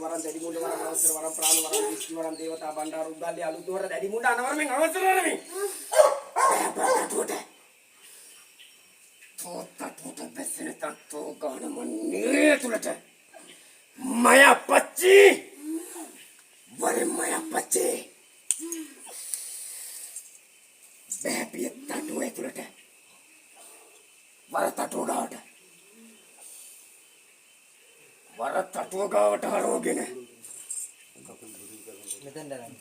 waran jadi muda waran awasar waran prana waran diski waran dewata bandaru gali alu duhara jadi muda anak waran awasar waran tota besene tanto gana manire tulata maya pacci ware maya pacci bebi tanto tulata wara tanto dada wara tanto gawata harogene මෙතෙන් දරන්න.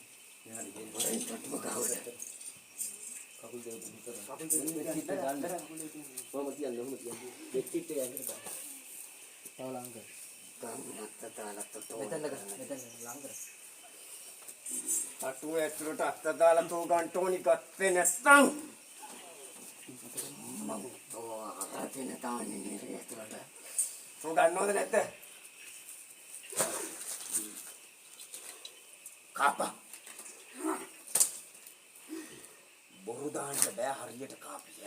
wara tanto gawata කකුල් දෙක පුතර. කකුල් දෙක පිට ගන්න. කොහොමද කියන්නේ දෙක්කිට යන්නේ බෑ තව ලං කර. ගම්මත් තාලත් තෝ මෙතෙන් ලං කර. අටුව ඇතුළට අත්ත දාලා තෝ ගන්න ඕනි ගත්තේ නැත්නම් මම තෝ අරගෙන තාන්නේ නේ ඇතුළට තෝ ගන්නවද නැද්ද කාපා බොරු දාන්න බෑ හරියට කාපිය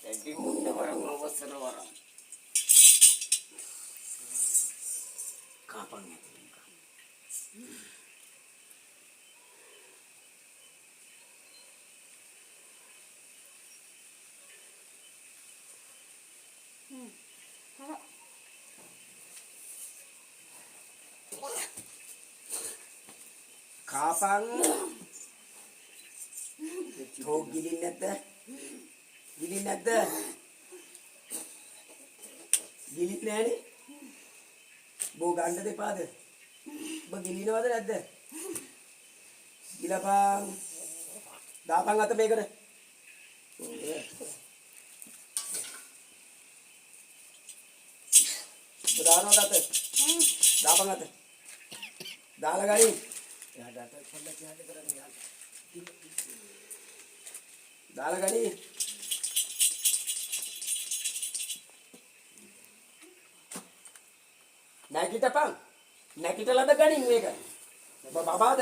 Jadi muda orang awasar orang. Kapan itu? Kapan? Tuh gilin nete. Gilin නැද්ද? ගිලිත් නෑනේ. බෝ ගන්න දෙපාද? ඔබ ගිලිනවද නැද්ද? ගිලපන්. දාපන් අත මේකට. ඔබ දානවද අත? දාපන් අත. දාලා ගනි. එයාට අත පොඩ්ඩක් යන්න කරන්න. දාලා ගනි. නැගිටපන් නැගිටලාද ගනින් මේක බබාද